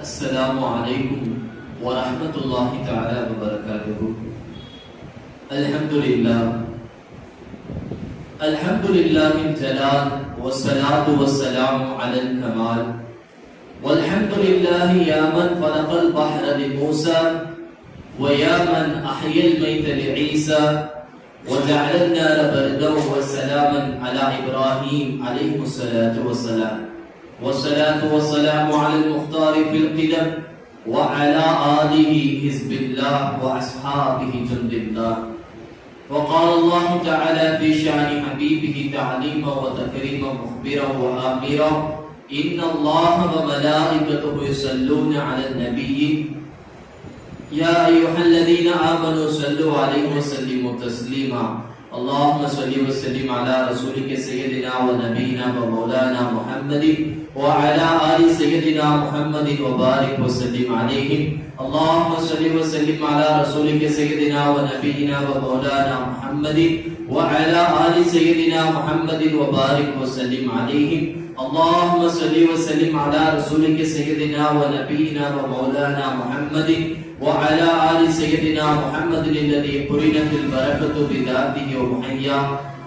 السلام عليكم ورحمة الله تعالى وبركاته. الحمد لله الجلال والصلاة والسلام على الكمال. والحمد لله يا من خلق البحر لموسى ويا من أحيا الميت لعيسى وجعل النار بردا وسلاما على إبراهيم عليه الصلاة والسلام. والصلاة والسلام على المختار في القدم وعلى آله حزب الله وأصحابه جند الله. وقال الله تعالى في شأن حبيبه تعليما وتكريما مخبرا وآمرا إن الله وملائكته يصلون على النبي يا أيها الذين آمنوا صلوا عليه وسلموا تسليما. اللهم صل وسلم على رسولك سيدنا ونبينا ومولانا محمد وعلى آل سيدنا محمد وبارك وسلم عليهم. اللهم صل وسلم على رسولك سيدنا ونبينا ومولانا محمد وعلى آل سيدنا محمد وبارك وسلم عليهم. اللهم صل وسلم على رسولك سيدنا ونبينا ومولانا محمد وعلى آل سيدنا محمد الذي قرنت البركة بذاته ومحيا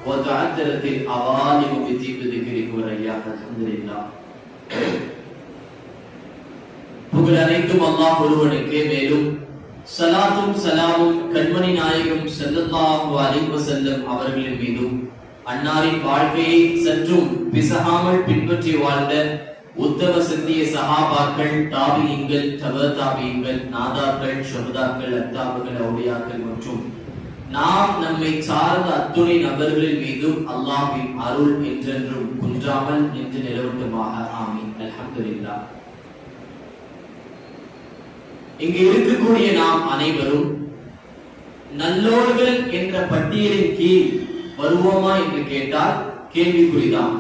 وتعثرت الأوالم بطيب ذكره ورياح. الحمد لله. புகழ் அனைத்தும் அல்லாஹ் ஒருவனுக்கே. மேலும் ஸலாத்தும் ஸலாமும் கண்மணி நாயகம் ஸல்லல்லாஹு அலைஹி வஸல்லம் அவர்களின் மீதும் அன்னாரின் வாழ்க்கையை சற்றும் பிசகாமல் பின்பற்றி வாழ்ந்த உத்தம சத்திய சஹாபாக்கள், தாபியீன்கள், தப தாபியீன்கள், நாதாக்கள், ஷஹதாக்கள், அத்தாபுகள், அவுலியாக்கள் மற்றும் நாம் நம்மை சார்ந்த அத்துணை நபர்களின் மீதும் அல்லாஹ்வின் அருள் என்றென்றும் குன்றாமல் நின்று நிலவட்டுமாக. ஆமீன். அல்ஹம்துலில்லாஹ். இங்கு இருக்கக்கூடிய நாம் அனைவரும் நல்லோர்கள் என்ற பட்டியலின் கீழ் வருவோமா என்று கேட்டால் கேள்விக்குறிதான்.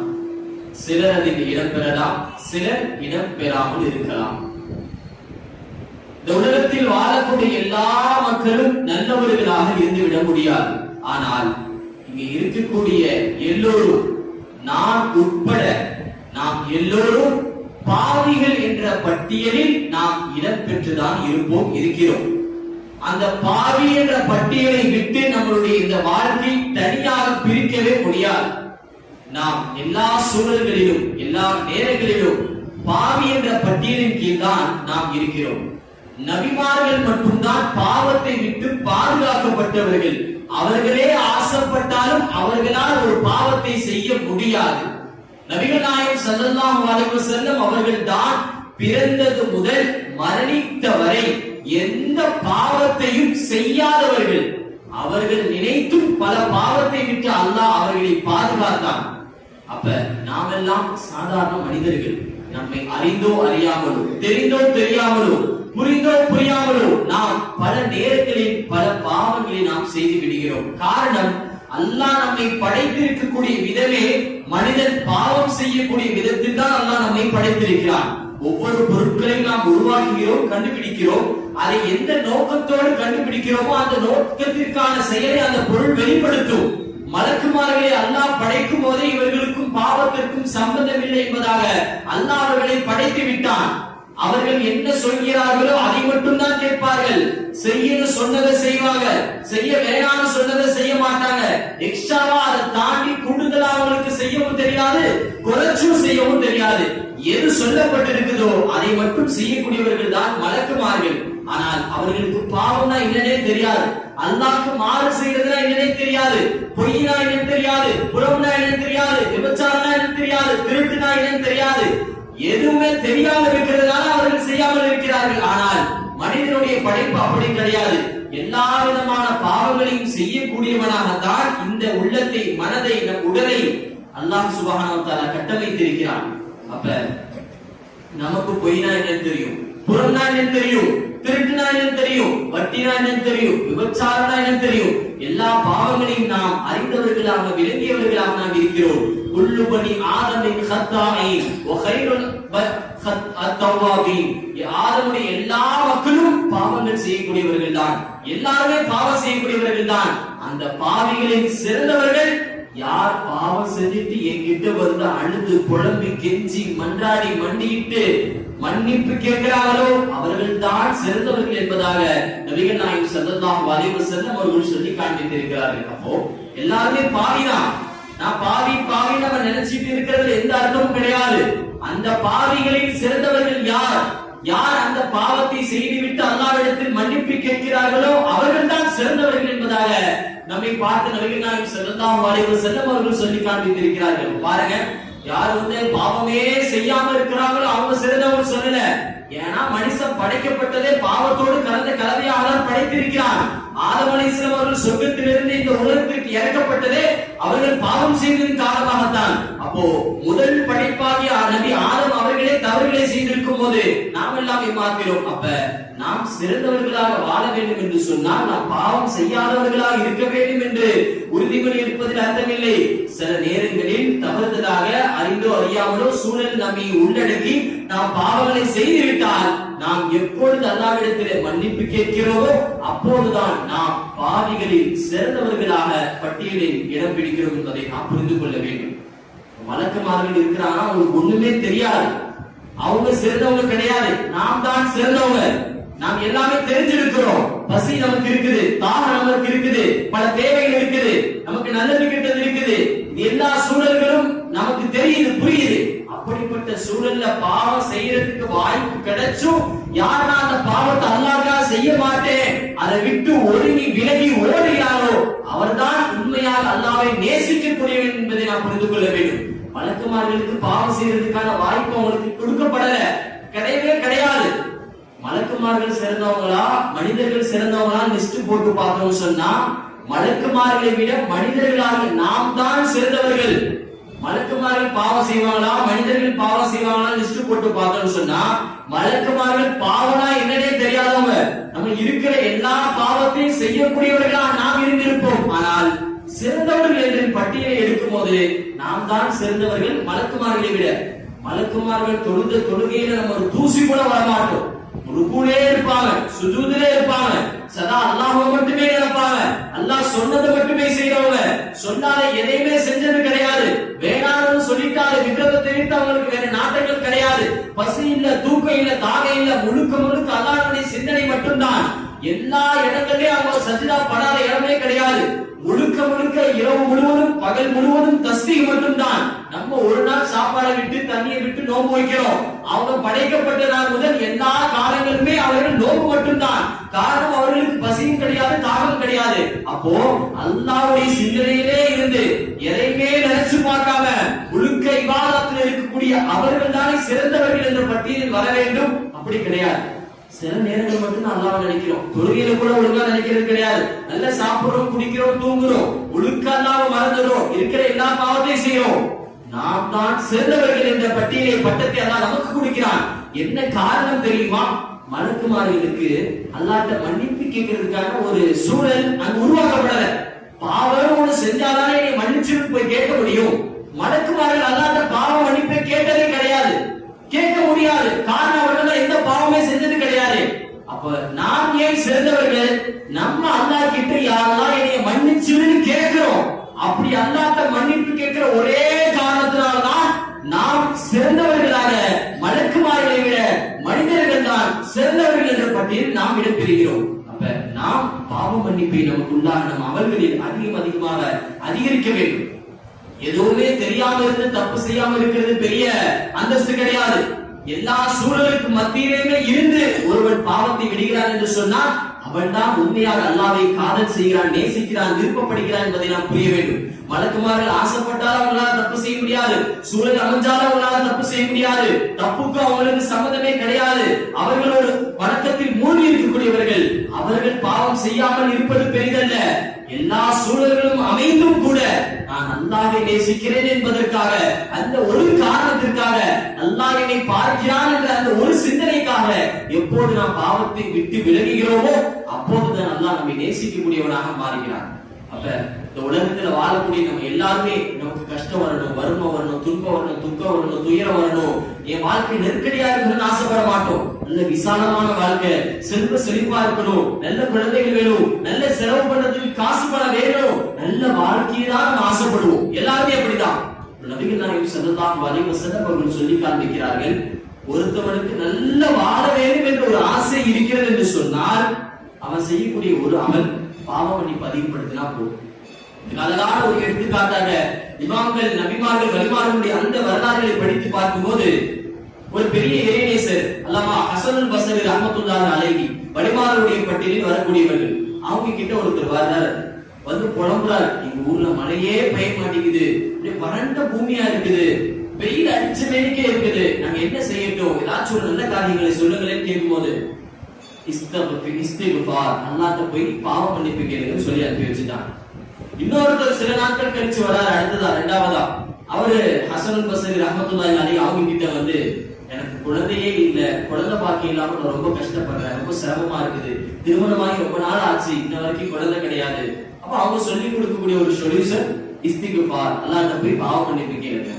சிலர் அதில் இடம் பெறலாம், சிலர் இடம் பெறாமல் இருக்கலாம். இந்த உலகத்தில் வாழக்கூடிய எல்லா மக்களும் நல்லவர்களாக இருந்துவிட முடியாது. ஆனால் இங்கு இருக்கக்கூடிய எல்லோரும், நான் உட்பட நாம் எல்லோரும் பாவிகள் என்ற பட்டியலில் நாம் இடம் பெற்றுதான் இருக்கிறோம். அந்த பாவி என்ற பட்டியலை விட்டு நம்மளுடைய இந்த வாழ்க்கை தனியாக பிரிக்கவே முடியாது. நாம் எல்லா சூழல்களிலும் எல்லா நேரங்களிலும் பாவி என்ற பட்டியலின் கீழ் தான் நாம் இருக்கிறோம். நபிமார்கள் மட்டும்தான் பாவத்தை விட்டு பாதுகாக்கப்பட்டவர்கள். அவர்களே ஆசைப்பட்டாலும் அவர்களால் ஒரு பாவத்தை செய்ய முடியாது. நபிகள் நாயகம் ஸல்லல்லாஹு அலைஹி வஸல்லம் அவர்கள் தான் பிறந்தது முதல் மரணித்த வரை எந்த பாவத்தையும் செய்யாதவர்கள். அவர்கள் நினைத்தும் பல பாவத்தை விட்டு அல்லாஹ் அவர்களை பாதுகாத்தான். அப்ப நாமெல்லாம் சாதாரண மனிதர்கள். நம்மை அறிந்தோ அறியாமலோ, தெரிந்தோ தெரியாமலோ, புரிந்தோ புரியாமலோ நாம் பல நேரங்களில் பல பாவங்களை நாம் செய்து விடுகிறோம். காரணம், அல்லாஹ் நம்மை படைத்திருக்கக்கூடிய விதமே மனிதன் பாவம் செய்யக்கூடிய விதத்தில் தான் அல்லாஹ் நம்மை படைத்திருக்கிறான். ஒவ்வொரு பொருட்களையும் நாம் உருவாக்குகிறோம், கண்டுபிடிக்கிறோம். அதை எந்த நோக்கத்தோடு கண்டுபிடிக்கிறோமோ அந்த நோக்கத்திற்கான செயலை அந்த பொருள் வெளிப்படுத்தும். மலக்குமார்களை அல்லாஹ் படைக்கும் போதே இவர்களுக்கும் பாவத்திற்கும் சம்பந்தம் இல்லை என்பதாக அல்லாஹ் அவர்களை படைத்து விட்டான். அவர்கள் என்ன சொல்கிறார்களோ அதை மட்டும் தான் கேட்பார்கள். செய்யணும் சொன்னதை செய்வாங்க, செய்ய வேணாம்னு சொன்னதை செய்ய மாட்டாங்க. எக்ஸ்ட்ராவா அதை தாண்டி கூடுதலா அவங்களுக்கு செய்யவும் தெரியாது, குறைச்சும் செய்யவும் தெரியாது. எது சொல்லப்பட்டிருக்குதோ அதை மட்டும் செய்யக்கூடியவர்கள் தான் மலக்குமார்கள். ஆனால் அவர்களுக்கு பாவம்னா என்னன்னே தெரியாது, அல்லாஹ்க்கு மாறு செய்யறதுனா என்னன்னே தெரியாது, பொய்னா என்னன்னு தெரியாது, புறம்னா என்னன்னு தெரியாது, விபச்சாரம்னா என்னன்னு தெரியாது, திருட்டுனா என்னன்னு தெரியாது. எதுவுமே தெரியாமல் இருக்கிறதுனால அவர்கள் செய்யாமல் இருக்கிறார்கள். ஆனால் மனிதனுடைய படைப்பு அப்படி கிடையாது. எல்லா விதமான பாவங்களையும் செய்யக்கூடியவனாகத்தான் இந்த உள்ளத்தை, மனதை, நம் உடலை அல்லாஹ் சுப்ஹானஹு வ தஆலா கட்டமைத்திருக்கிறான். அப்ப நமக்கு பொய்னா என்னன்னு தெரியும், புறம்னா என்னன்னு தெரியும், திருட்டுனா என்னன்னு தெரியும், வட்டினா என்னன்னு தெரியும், விபச்சாரம்னா என்னன்னு தெரியும். எல்லா பாவங்களையும் நாம் அறிந்தவர்களாக, விளங்கியவர்களாக நாம் இருக்கிறோம். குல்லு பனி ஆதமின் ஹத்தாயின் வ கைருல் அத்தவாபீன். ஆதமுடைய எல்லா மக்களும் பாவங்கள் செய்யக்கூடியவர்கள் தான். எல்லாருமே பாவம் செய்யக்கூடியவர்கள் தான். அந்த பாவிகளின் சிறந்தவர்கள் யார் பாவம் செஞ்சுட்டு என்கிட்ட வந்து அழுது புலம்பி கெஞ்சி மன்றாடி மண்டியிட்டு மன்னிப்பு கேட்கிறார்களோ அவர்கள் தான் சிறந்தவர்கள் என்பதாக நபிகள் நாயகம் ஸல்லல்லாஹு அலைஹி வஸல்லம் அவர்கள் சொல்லி காண்பித்திருக்கிறார்கள். அப்போ எல்லாருமே பாவிதான். நான் பாவி நம்ம நினைச்சிட்டு இருக்கிறது எந்த அர்த்தமும் கிடையாது. அந்த பாவிகளில் சிறந்தவர்கள் யார்? யார் அந்த பாவத்தை செய்துவிட்டு அல்லாஹ்விடத்தில் மன்னிப்பு கேட்கிறார்களோ அவர்கள் தான் சிறந்தவர்கள் என்பதாக நம்மை பார்த்து நபிகள் நாயகம் ஸல்லல்லாஹு அலைஹி வஸல்லம் அவர்கள் சொல்லி காண்பித்திருக்கிறார்கள். பாருங்க, யார் வந்து பாவமே செய்யாம இருக்கிறாங்களோ அவங்க சிறந்தவங்க சொல்லல. ஏன்னா மனுஷன் படைக்கப்பட்டதே பாவத்தோடு கலந்த கலவையாக தான் படைத்திருக்கிறான். ஆதம் அலைஹிஸ்ஸலாம் அவர்கள் சொர்க்கத்திலிருந்து இந்த உலகத்திற்கு இறக்கப்பட்டதே அவர்கள் பாவம் செய்ததன் காரணமாகத்தான். அப்போ முதல் படைப்பாகிய நபி ஆதம் அவர்களே தவறுகளை செய்திருக்கும் போது நாம் எல்லாம் ஏமாத்திரோம். அப்ப நாம் சிறந்தவர்களாக வாழ வேண்டும் என்று சொன்னால் நாம் பாவம் செய்யாதவர்களாக இருக்க வேண்டும் என்று உறுதிமொழி இருப்பதில் அர்த்தமில்லை. சில நேரங்களில் தவறுதலாக அறிந்தோ அறியாமலோ சூழல் நம்மை உள்ளடக்கி நாம் பாவங்களை செய்துவிட்டால் நாம் எப்பொழுது அல்லாஹ்விடத்திலே மன்னிப்பு கேட்கிறோமோ அப்போதுதான் நாம் பாவிகளில் சிறந்தவர்களாக பட்டியலில் இடம் பிடிக்கிறோம் என்பதை நாம் புரிந்து கொள்ள வேண்டும். மலக்குமார்கள் இருக்கிறாங்க, அவங்களுக்கு ஒண்ணுமே தெரியாது, அவங்க சிறந்தவங்க கிடையாது, நாம் தான் சிறந்தவங்க. நாம் எல்லாமே தெரிஞ்சிருக்கிறோம். பசி நமக்கு இருக்குது, தாகம் நமக்கு இருக்குது, பல தேவைகள் இருக்குது, நமக்கு நல்லது கெட்டது இருக்குது. எல்லா சூழல்களும் நமக்கு தெரியுது, புரியுது. அப்படிப்பட்ட சூழல்ல பாவம் செய்யறதுக்கு வாய்ப்பு கிடைச்சும் யாரா அந்த பாவத்தை அல்லாஹ்க்காக செய்ய மாட்டேன் அதை விட்டு ஒதுங்கி விலகி ஓடுகிறாரோ அவர்தான் உண்மையாக அல்லாஹ்வை நேசிக்கக்கூடியவன் என்பதை நாம் புரிந்து கொள்ள வேண்டும். மலக்குமார்களுக்கு பாவம் செய்யறதுக்கான வாய்ப்பு அவங்களுக்கு கொடுக்கப்படல, கிடையவே கிடையாது. மலக்குமார்கள் சிறந்தவங்களா மனிதர்கள் சிறந்தவங்களா லிஸ்ட் போட்டு பார்த்தோம் சொன்னா மலக்குமார்களை விட மனிதர்களாக நாம் தான் சிறந்தவர்கள். மலக்குமார்கள் பாவம் செய்வாங்களா மனிதர்கள் பாவம் செய்வாங்களா லிஸ்ட் போட்டு பார்த்தோம் சொன்னா மலக்குமார்கள் பாவனா என்னன்னே தெரியாதவங்க. நம்ம இருக்கிற எல்லா பாவத்தையும் செய்யக்கூடியவர்களா நாம் இருந்திருப்போம். ஆனால் சிறந்தவர்கள் என்று பட்டியலை எடுக்கும் போது நாம் தான் சிறந்தவர்கள் மலக்குமார்களை விட. மலக்குமார்கள் தொழுத தொழுகையில நம்ம ஒரு தூசி கூட வரமாட்டோம். ருக்குலே இருப்பாங்க, சுஜூதிலே இருப்பாங்க, சதா அல்லாஹ்வை மட்டுமே நினைப்பாங்க, அல்லாஹ் சொன்னதை மட்டுமே செய்யறவங்க. சொன்னாலே எதையுமே செஞ்சது கிடையாது, வேணாம்னு சொல்லிட்டாலே விக்கிரகத்தை விட்டு அவங்களுக்கு வேற நாட்டங்கள் கிடையாது. பசி இல்ல, தூக்கம் இல்ல, தாகம் இல்ல, முழுக்க முழுக்க அல்லாஹ்வுடைய சிந்தனை மட்டும்தான். எல்லா இடங்களிலும் அவங்க சஜ்தா படாத இடமே கிடையாது. முழுக்க முழுக்க இரவு முழுவதும் பகல் முழுவதும் தஸ்பீஹ் மட்டும்தான். நம்ம ஒரு நாள் சாப்பாடை விட்டு தண்ணியை விட்டு நோன்பு வைக்கிறோம். அவங்க படைக்கப்பட்ட நாள் முதல் எல்லா காலங்களுமே அவர்கள் நோன்பு மட்டும்தான். காரணம் அவர்களுக்கு பசியும் கிடையாது, தாகம் கிடையாது. அப்போ அல்லாஹ்வுடைய சிந்தனையிலே இருந்து எதையுமே நினைச்சு பார்க்காம முழுக்க இபாதத்தில் இருக்கக்கூடிய அவர்கள் தானே சிறந்தவர்கள் என்ற பட்டியலில் வர வேண்டும். அப்படி கிடையாது. சில நேரங்கள் மட்டும் அல்லாஹ்வை நினைக்கிறோம், தொழுகையில கூட ஒழுங்கா நினைக்கிறது கிடையாது. நல்லா சாப்பிடுறோம், குடிக்கிறோம், தூங்குறோம், ஒழுக்க அல்லாஹ்வை மறந்துடுறோம், இருக்கிற எல்லா பாவத்தையும் செய்யறோம். நாம் தான் சிறந்தவர்கள் என்ற பட்டியலை பட்டத்தை அல்லாஹ் நமக்கு கொடுக்கிறான். என்ன காரணம் தெரியுமா? மலக்குமார்களுக்கு அல்லாஹ்ட்ட மன்னிப்பு கேட்கறதுக்கான ஒரு சூழல் அங்கு உருவாக்கப்படல. பாவம் ஒண்ணு செஞ்சாதானே நீ மன்னிச்சு போய் கேட்க முடியும். மலக்குமார்கள் அல்லாஹ்ட்ட பாவ மன்னிப்பை கேட்டதே கிடையாது, கேட்க முடியாது. காரணம் அவர்கள் எந்த பாவமே செஞ்சது கிடையாது. அப்ப நாம் ஏன் சிறந்தவர்கள்? நம்ம அல்லாஹ் கிட்ட யா அல்லாஹ் என்னைய மன்னிச்சுன்னு கேட்கிறோம். அப்படி அல்லாஹ்ட்ட மன்னிப்பு கேட்கிற ஒரே காரணத்தினால்தான் நாம் சிறந்தவர்களாக மலக்குமார்களை விட மனிதர்கள் தான் சிறந்தவர்கள் என்ற பட்டியலில் நாம் இடம்பெறுகிறோம். அப்ப நாம் பாவ மன்னிப்பை நமக்கு உண்டான நம் அமல்களில் அதிகமாக அதிகரிக்க வேண்டும். எதுவுமே தெரியாம இருந்து தப்பு செய்யாம இருக்கிறது பெரிய அந்தஸ்து கிடையாது. எல்லா சூழலுக்கு மத்தியிலுமே இருந்து ஒருவன் பாவத்தை விடுகிறான் என்று சொன்னால் அவன் தான் உண்மையாக அல்லாஹ்வை காதல் செய்கிறான், நேசிக்கிறான், விருப்பப்படுகிறான் என்பதை நாம் புரிய வேண்டும். மலக்குமார்கள் ஆசைப்பட்டாலும் அவங்களால தப்பு செய்ய முடியாது, சூழல் அமைஞ்சாலும் அவங்களால தப்பு செய்ய முடியாது. தப்புக்கு அவங்களுக்கு சம்மதமே கிடையாது. அவர்கள் ஒரு வணக்கத்தில் மூழ்கி இருக்கக்கூடியவர்கள். அவர்கள் பாவம் செய்யாமல் இருப்பது பெரிதல்ல. எல்லா சூழல்களும் அமைந்தும் கூட நான் அல்லாஹ்வை நேசிக்கிறேன் என்பதற்காக, அந்த ஒரு காரணத்திற்காக, அல்லாஹ் என்னை பார்க்கிறான் என்ற அந்த ஒரு சிந்தனைக்காக எப்போது நாம் பாவத்தை விட்டு விலகுகிறோமோ அப்போதுதான் அல்லாஹ் நம்மை நேசிக்கக்கூடியவனாக மாறுகிறான். அப்ப இந்த உலகத்துல வாழக்கூடிய நம்ம எல்லாருமே நமக்கு கஷ்டம் வரணும், வறுமை வரணும், துன்பம் வரணும், துக்கம் வரணும், துயரம் வரணும், என் வாழ்க்கை நெருக்கடியா இருக்கணும்னு ஆசைப்பட மாட்டோம். நல்ல விசாலமான வாழ்க்கை, செல்வ செழிப்பா இருக்கணும், நல்ல குழந்தைகள் வேணும், நல்ல செலவு பண்றதுக்கு காசு பணம் வேணும், நல்ல வாழ்க்கையை தான் நம்ம ஆசைப்படுவோம். எல்லாருமே அப்படிதான். நபிகள் நாயகம் ஸல்லல்லாஹு அலைஹி வஸல்லம் அவர்கள் சொல்லி காண்பிக்கிறார்கள், ஒருத்தவனுக்கு நல்ல வாழ வேண்டும் என்ற ஒரு ஆசை இருக்கிறது என்று சொன்னால் அவன் செய்யக்கூடிய ஒரு அமல் பாவ மன்னிப்பு அதிகப்படுத்தினா போதும். அழகான ஒரு எடுத்துக்காட்டாக இமாம்கள், நபிமார்கள், வலிமார்களுடைய அந்த வரலாறுகளை படித்து பார்க்கும்போது ஒரு பெரிய இறைநேசர் அல்லாமா ஹஸனுல் பஸ்ரி ரஹ்மத்துல்லாஹி அலைஹி வலிமார்களுடைய பட்டியலில் வரக்கூடியவர்கள், அவங்க கிட்ட ஒருத்தர் வர்றார், வந்து புலம்புறார், எங்க ஊர்ல மழையே பெய்ய மாட்டேங்குது, வறண்ட பூமியா இருக்குது, வெயில் அடிச்ச மேனிக்கே இருக்குது, நாங்க என்ன செய்யட்டும், ஏதாச்சும் ஒரு நல்ல காரியங்களை சொல்லுங்களேன்னு கேட்கும்போது இஸ்திக்ஃபார், அல்லாஹ்ட்ட போய் பாவ மன்னிப்பு கேளுங்கன்னு சொல்லி அனுப்பி வச்சுட்டாங்க. இன்னொருத்தர் சில நாட்கள் கழிச்சு வராரு, அடுத்ததா இரண்டாவதா அவரு ஹஸனுல் பஸ்ரி ரஹ்மத்துல்லாஹி அலைஹி அவங்க கிட்ட வந்து, எனக்கு குழந்தையே இல்ல, குழந்தை பாக்கியம் இல்லாம நான் ரொம்ப கஷ்டப்படுறேன், ரொம்ப சிரமமா இருக்குது, திருமணமாகி ரொம்ப நாள் ஆச்சு, இன்ன வரைக்கும் குழந்தை கிடையாது. அப்ப அவங்க சொல்லி கொடுக்கக்கூடிய ஒரு சொல்யூஷன் இஸ்திக்ஃபார், அல்லாஹ்ட்ட போய் பாவ மன்னிப்பு கேளுங்க.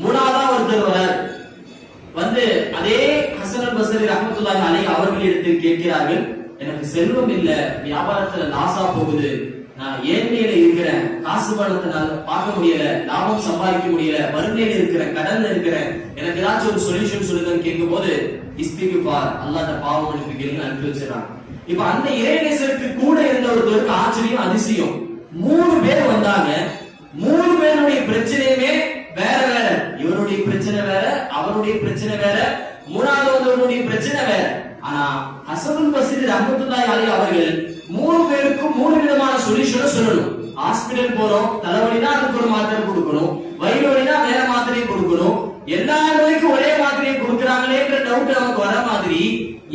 மூணாவதா ஒருத்தர் வராரு, வந்து அதே ஹஸனுல் பஸ்ரி ரஹ்மத்துல்லாஹி அலைஹி அவர்களிடத்தில் கேட்கிறார்கள், எனக்கு செல்வம் இல்ல, வியாபாரத்துல லாஸா போகுது, நான் ஏழ்மையில இருக்கிறேன், காசு பணத்தை நான் பார்க்க முடியல, லாபம் சம்பாதிக்க முடியல, வறுமையில இருக்கிறேன், கடன்ல இருக்கிறேன், எனக்கு ஏதாச்சும் ஒரு சொல்யூஷன் சொல்லுங்கன்னு கேட்கும் போது இஸ்திக்ஃபார், அல்லாஹ்ட்ட பாவ மன்னிப்பு கேளுங்க அனுப்பி வச்சிடறாங்க. இப்ப அந்த இறைநேசருக்கு கூட இருந்த ஒருத்தருக்கு ஆச்சரியம், அதிசயம், 3 பேர் வந்தாங்க, 3 பேருடைய பிரச்சனையுமே வேற வேற, இவருடைய பிரச்சனை வேற, அவருடைய பிரச்சனை வேற, மூணாவதுடைய பிரச்சனை வேற. ஆனா ஹஸனுல் பஸ்ரி ரஹ்மத்துல்லாஹி அலைஹி அவர்கள் 3 பேருக்கும் 3 விதமான சொல்யூஷன் சொல்லணும். ஹாஸ்பிடல் போறோம், தலைவலினா அதுக்கு ஒரு மாத்திரை கொடுக்கணும், வயிறு வலினா வேற மாத்திரையை கொடுக்கணும், எல்லா நோய்க்கும் ஒரே மாத்திரையை கொடுக்கறாங்களேன்ற டவுட் நமக்கு வர மாதிரி,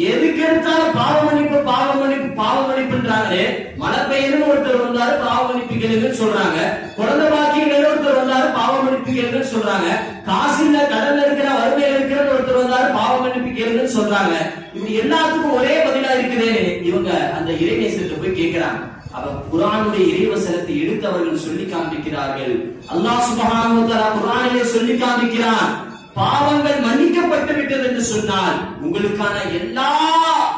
எதுக்கு எடுத்தாலும் பாவ மன்னிப்பு பாவ மன்னிப்பு பாவ மன்னிப்புன்றாங்களே, மழை பெய்யுதுன்னு ஒருத்தர் வந்தாரு பாவ மன்னிப்பு கேளுங்கன்னு சொல்றாங்க, குழந்தை பாக்கியம் ஒருத்தர் வந்தாரு பாவ மன்னிப்பு கேளுங்கன்னு சொல்றாங்க, காசு இல்ல, கடல்ல இருக்கிற, வறுமையில இருக்கிறன்னு ஒருத்தர் வந்தாரு பாவ மன்னிப்பு கேளுங்கன்னு சொல்றாங்க. இப்படி எல்லாத்துக்கும் ஒரே பதிலா இருக்குதேன்னு இவங்க அந்த இறைநேசத்தை போய் கேட்கிறாங்க. அவ குர்ஆனுடைய இறைவசனத்தை எடுத்து அவர்கள் சொல்லி காண்பிக்கிறார்கள். அல்லாஹ் சுப்ஹானஹு வ தஆலா குர்ஆனிலே சொல்லி காண்பிக்கிறான், பாவங்கள் மன்னிக்கப்பட்டு விட்டது என்று சொன்னால் உங்களுக்கான எல்லா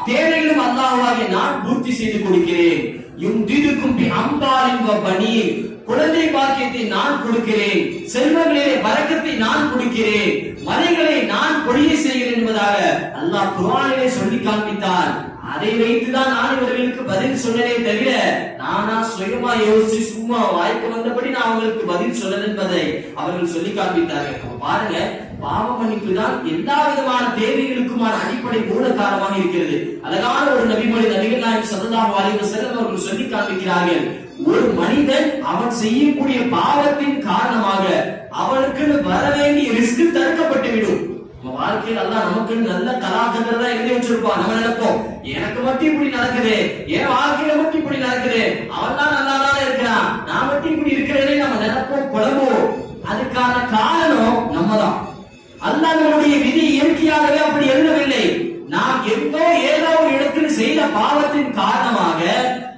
தேவைகளும் அல்லாஹ்வாகிய நான் பூர்த்தி செய்து கொடுக்கிறேன். யும்திதுக்கும் பி அம்பாலின் வ பனீன், குழந்தை பாக்கியத்தை நான் கொடுக்கிறேன், செல்வங்களிலே பரக்கத்தை நான் கொடுக்கிறேன், மலைகளை நான் பொழிய செய்கிறேன் என்பதாக அல்லாஹ் குர்ஆனிலே சொல்லி காண்பித்தார். அதை வைத்துதான் நான் இவர்களுக்கு பதில் சொன்னனே தவிர நானா சுயமா யோசிச்சு சும்மா வாய்க்கு வந்தபடி நான் அவங்களுக்கு பதில் சொல்லல என்பதை அவர்கள் சொல்லி காண்பித்தார்கள். பாருங்க, பாவ மன்னிப்பு தான் எல்லா விதமான தேவைகளுக்குமான அடிப்படை மூல காரணமாக இருக்கிறது. அழகான ஒரு நபிமொழி நபிகள் நாயகம் ஸல்லல்லாஹு அலைஹி வஸல்லம் அவர்கள் சொல்லி காண்பிக்கிறார்கள், ஒரு மனிதன் அவன் செய்யக்கூடிய பாவத்தின் காரணமாக அவனுக்கு வர வேண்டிய ரிஸ்க் தடுக்கப்பட்டு விடும். நம்ம வாழ்க்கையில் அல்லாஹ் நமக்கு நல்ல கலாக்கங்களை தான் எழுதி வச்சிருப்பான். நம்ம நினைப்போம், எனக்கு மட்டும் இப்படி நடக்குது, என் வாழ்க்கையில மட்டும் இப்படி நடக்குது, அவன் தான் நல்லா தான் இருக்கிறான், நான் மட்டும் இப்படி இருக்கிறேனே நம்ம நினைப்போம், புலம்புவோம். அதுக்கான காரணம் நம்ம தான். அல்லாஹ் நம்முடைய விதி இயற்கையாகவே அப்படி எழுதவில்லை. நாம் ஏதோ ஒரு இடத்தில் செய்த பாவத்தின் காரணமாக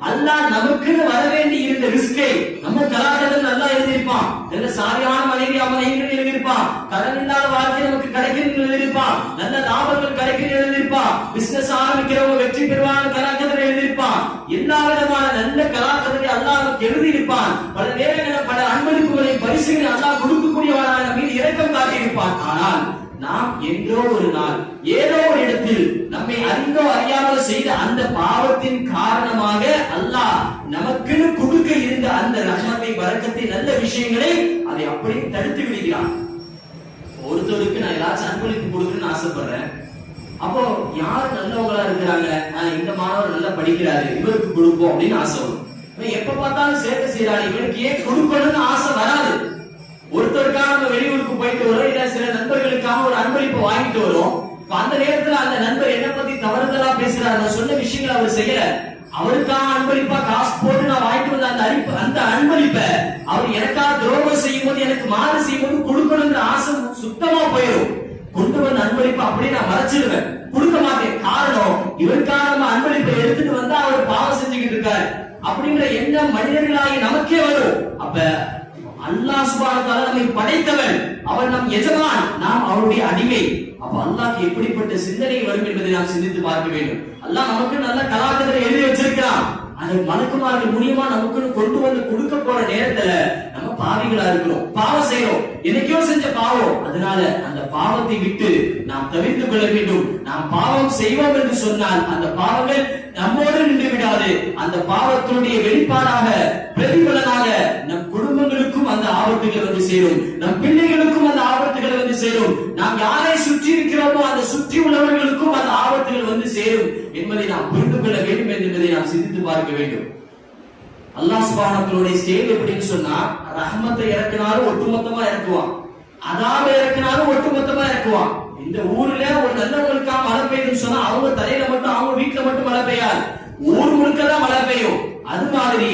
அல்லாஹ் நமக்கு வர வேண்டி இருந்த ரிஸ்கை நம்ம கலாச்சாரத்தில் நல்லா எழுதியிருப்பான். நல்ல சாரியான மனைவி அமைன்னு எழுதியிருப்பான், கடன் இல்லாத வாழ்க்கை நமக்கு கிடைக்கிறது எழுதியிருப்பான், நல்ல லாபங்கள் கிடைக்கிறது எழுதியிருப்பான், பிசினஸ் ஆரம்பிக்கிறவங்க வெற்றி பெறுவான கலாச்சாரத்தில் எழுதியிருப்பான், எல்லா விதமான நல்ல கலாச்சாரத்தை அல்லாஹ் நமக்கு எழுதியிருப்பான். பல நேரங்களில் பல அன்பளிப்புகளை பரிசுகளை அல்லாஹ் கொடுக்கக்கூடியவனாக மீது இரக்கம் காட்டியிருப்பான். ஆனால் நாம் என்றோ ஒரு நாள் ஏதோ ஒரு இடத்தில் நம்மை அறிந்தோ அறியாமல் செய்த அந்த பாவத்தின் காரணமாக அல்லாஹ் நமக்கு கொடுக்க இருந்த அந்த ரஹ்மத்தை, பரக்கத்தை, நல்ல விஷயங்களை அதை அப்படியே தடுத்து விடுகிறான். ஒருத்தருக்கு நான் ஏதாச்சும் அன்பளிப்பு கொடுக்கணும்னு ஆசைப்படுறேன், அப்போ யார் நல்லவங்களா இருக்கிறாங்க, இந்த மாணவர் நல்லா படிக்கிறாரு, இவருக்கு கொடுப்போம் அப்படின்னு ஆசை வரும். எப்ப பார்த்தாலும் சேர்த்து செய்யறாரு, இவருக்கு ஏன் கொடுக்கணும்னு ஆசை வராது. ஒருத்தருக்காக நம்ம வெளியூருக்கு போயிட்டு வரோம், இல்ல சில நண்பர்களுக்காக ஒரு அன்பளிப்பு வாங்கிட்டு வரோம். அந்த நேரத்துல அந்த நண்பர் என்ன பத்தி தவறுதலா பேசுறாரு, நான் சொன்ன விஷயங்களை அவர் செய்யல, அவருக்காக அன்பளிப்பா காசு போட்டு நான் வாங்கிட்டு வந்த அந்த அன்பளிப்பை அவர் எனக்காக துரோகம் செய்யும் போது, எனக்கு மாறு செய்யும் போது கொடுக்கணும்ன்ற ஆசை சுத்தமா போயிடும். கொண்டு வந்த அன்பளிப்பு அப்படியே நான் மறைச்சிடுவேன், கொடுக்க மாட்டேன். காரணம், இவருக்காக நம்ம அன்பளிப்பை எடுத்துட்டு வந்தா அவர் பாவம் செஞ்சுக்கிட்டு இருக்காரு, அப்படின்ற எண்ணம் மனிதர்களாகி நமக்கே வரும். அப்ப அல்லாஹ் சுப்ஹானஹு வ தஆலா நம்மை படைத்தவன், அவன் நம் எஜமான், நாம் அவருடைய அடிமை. அப்ப அல்லாஹ்க்கு எப்படிப்பட்ட சிந்தனை வரும் என்பதை நாம் சிந்தித்து பார்க்க வேண்டும். அல்லாஹ் நமக்கு நல்ல கலாச்சாரத்தை எழுதி வச்சிருக்கிறான். அந்த மலக்குமார்கள் மூலியமா நமக்கு கொண்டு வந்து கொடுக்க போற நேரத்துல நம்ம பாவிகளா இருக்கிறோம், பாவம் செய்யறோம், என்னைக்கோ செஞ்ச பாவம். அதனால அந்த பாவத்தை விட்டு நாம் தவிர்த்து கொள்ள வேண்டும். நாம் பாவம் செய்வோம் என்று சொன்னால் அந்த பாவங்கள் நம்மோடு நின்று விடாது. அந்த பாவத்தினுடைய வெளிப்பாடாக, பிரதிபலனாக நம் குடும்பங்களுக்கும் அந்த ஆபத்துகள் வந்து சேரும், நம் பிள்ளைகளுக்கும் அந்த ஆபத்துகள் வந்து சேரும், நாம் யாரை சுற்றி இருக்கிறோமோ அந்த சுற்றி உள்ளவர்களுக்கும் அந்த ஆபத்துகள் வந்து சேரும் என்பதை நாம் புரிந்து கொள்ள வேண்டும் என்பதை நாம் சிந்தித்து பார்க்க வேண்டும். அல்லாஹ் சுப்ஹானஹு வ தஆலா ஸ்டேஜ் எப்படின்னு சொன்னா, ரஹ்மத்தை இறக்கினாலும் ஒட்டுமொத்தமா இறக்குவான், அதாபை இறக்கினாலும் ஒட்டுமொத்தமா இறக்குவான். இந்த ஊர்ல ஒரு நல்லவங்களுக்காக மழை பெய்யுதுன்னு சொன்னா அவங்க தலையில மட்டும், அவங்க வீட்டுல மட்டும் மழை பெய்யாது, ஊர் முழுக்க தான் மழை பெய்யும். அது மாதிரி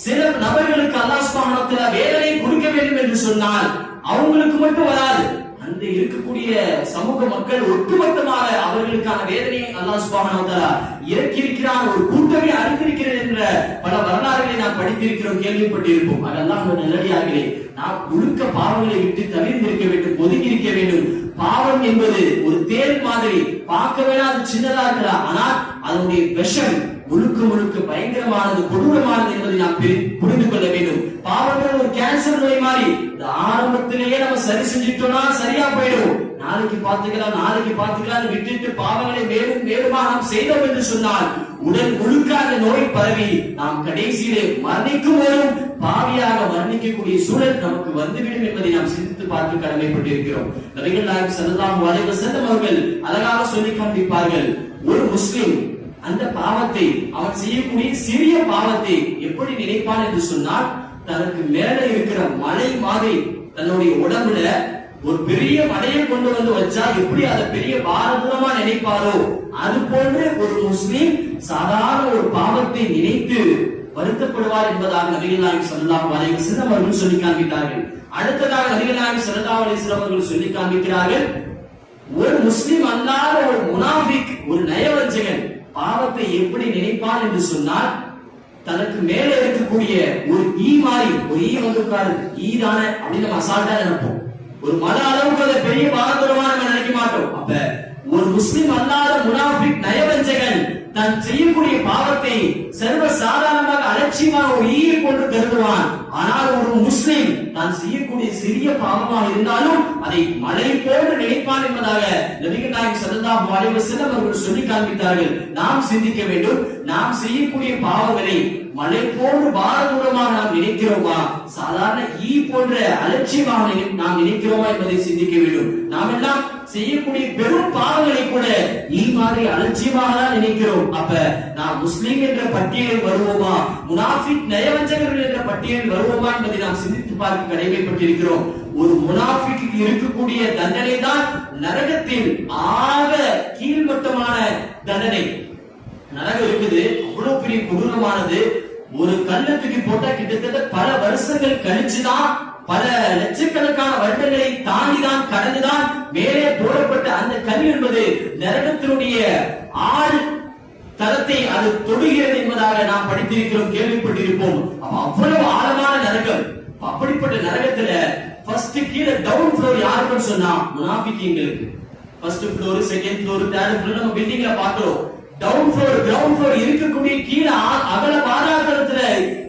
சில நபர்களுக்கு அல்லாஹ் சுப்ஹானஹு வ தஆலா வேதனை கொடுக்க வேண்டும் என்று சொன்னால் அவங்களுக்கு மட்டும் வராது, அந்த இருக்கக்கூடிய சமூக மக்கள் ஒட்டுமொத்தமாக அவர்களுக்கான வேதனையை அல்லாஹ் சுப்ஹானஹு வ தஆலா இறக்கி இருக்கிறான். ஒரு கூட்டமே அறிந்திருக்கிறது என்ற பல வரலாறுகளை நாம் படித்திருக்கிறோம், கேள்விப்பட்டிருப்போம். அது அல்லாஹ்வுடைய நல்லடியார்களே, நாம் முழுக்க பாவங்களை விட்டு தவிர்த்திருக்க வேண்டும், ஒதுங்கி இருக்க வேண்டும். பாவம் என்பது ஒரு தேள் மாதிரி, பார்க்க வேணா அது சின்னதா இருக்கலாம், ஆனால் அதனுடைய விஷம் முழுக்க முழுக்க பயங்கரமானது, கொடூரமானது என்பதை நாம் புரிந்து கொள்ள வேண்டும். பாவங்கள் ஒரு கேன்சர் நோய் மாதிரி, இந்த ஆரம்பத்திலேயே நம்ம சரி செஞ்சுட்டோம்னா சரியா போயிடும். நாளைக்கு பார்த்துக்கலாம், நாளைக்கு பார்த்துக்கலாம் விட்டுட்டு பாவங்களை மேலும் மேலுமா நாம் செய்தோம் என்று சொன்னால் உடல் முழுக்க அந்த நோய் பரவி நாம் கடைசியிலே மரணிக்கும் போதும் பாவியாக மரணிக்கக்கூடிய சூழல் நமக்கு வந்துவிடும் என்பதை நாம் சிந்தித்து பார்த்து கடமைப்பட்டிருக்கிறோம். நபிகள் நாயகம் ஸல்லல்லாஹு அலைஹி வஸல்லம் அவர்கள் அழகாக சொல்லி காண்பிப்பார்கள், ஒரு முஸ்லிம் அந்த பாவத்தை, அவன் செய்யக்கூடிய சிறிய பாவத்தை எப்படி நினைப்பான் என்று சொன்னால், தனக்கு மேல இருக்கிற மலை மாதிரி தன்னுடைய உடம்புல ஒரு பெரிய மலையை கொண்டு வந்து வச்சா எப்படி அதை பெரிய பாரதூரமா நினைப்பாரோ அது போன்று ஒரு முஸ்லிம் சாதாரண ஒரு பாவத்தை நினைத்து வருத்தப்படுவார் என்பதாக நபிகள் நாயகம் ஸல்லல்லாஹு அலைஹி வஸல்லம் அவர்கள் சொல்லி காண்பித்தார்கள். அடுத்ததாக நபிகள் நாயகம் ஸல்லல்லாஹு அலைஹி வஸல்லம் அவர்கள் சொல்லி காண்பிக்கிறார்கள், ஒரு முஸ்லிம் அல்லாத ஒரு முனாஃபிக், ஒரு நயவஞ்சகன் பாவத்தை எப்படி நினைப்பான் என்று சொன்னால், தனக்கு மேல இருக்கக்கூடிய ஒரு ஈ மாதிரி, ஒரு ஈ வந்து உட்காரு, ஈ தானே அப்படின்னு நம்ம அசால்ட்டா நினைப்போம், ஒரு மத அளவுக்கு அதை பெரிய பாரதூரமா நம்ம நினைக்க மாட்டோம். அப்ப ஒரு முஸ்லிம் அல்லாத முனாஃபிக் நயவஞ்சகன் தான் செய்யக்கூடிய பாவத்தை சர்வ சாதாரணமாக அலட்சியமாக ஒரு ஈயை கொண்டு கருதுவான். ஆனால் ஒரு முஸ்லிம் தான் செய்யக்கூடிய சிறிய பாவமாக இருந்தாலும் அதை மலை போன்று நினைப்பான் என்பதாக நபிகள் நாயகம் ஸல்லல்லாஹு அலைஹி வஸல்லம் அவர்கள் சொல்லி காண்பித்தார்கள். நாம் சிந்திக்க வேண்டும், நாம் செய்யக்கூடிய பாவங்களை மலை போன்று பாரதூரமாக நாம் நினைக்கிறோமா, சாதாரண ஈ போன்ற அலட்சியமாக நாம் நினைக்கிறோமா என்பதை சிந்திக்க வேண்டும். நாம் எல்லாம் செய்யக்கூடிய பெரும் பாவங்களை கூட ஈ மாதிரி அலட்சியமாக தான் நினைக்கிறோம். அப்ப நாம் முஸ்லிம் என்ற பட்டியலில் வருவோமா, முனாஃபிக் நயவஞ்சகர்கள் என்ற பட்டியலில் வருவோமா என்பதை நாம் சிந்தித்து பார்க்க கடமைப்பட்டிருக்கிறோம். ஒரு முனாஃபிக்கு இருக்கக்கூடிய தண்டனை தான் நரகத்தில் ஆக கீழ்மட்டமான தண்டனை. நரகம் இருக்குது, அவ்வளவு பெரிய கொடூரமானது. ஒரு கல்லத்துக்கு போட்டா கிட்டத்தட்ட பல வருஷங்கள் கழிச்சுதான், பல லட்சக்கணக்கான வருடங்களை தாண்டிதான், கடந்துதான் மேலே போடப்பட்ட அந்த கல் என்பது நரகத்தினுடைய ஆள் தளத்தை அது தொடுகிறது என்பதாக நாம் படித்திருக்கிறோம், கேள்விப்பட்டிருப்போம். அவ்வளவு ஆழமான நரகம். அப்படிப்பட்ட நரகத்துல ஃபர்ஸ்ட் கீழே டவுன் ஃப்ளோர் யாருக்குன்னு சொன்னா முனாஃபிக்கீங்களுக்கு. First floor, second floor, third floor நம்ம பில்டிங்ல பாக்குறோம். டவுன் ஃப்ளோர், கிரவுண்ட் ஃப்ளோர் இருக்கக்கூடிய கீழே அகல பாதாளத்துல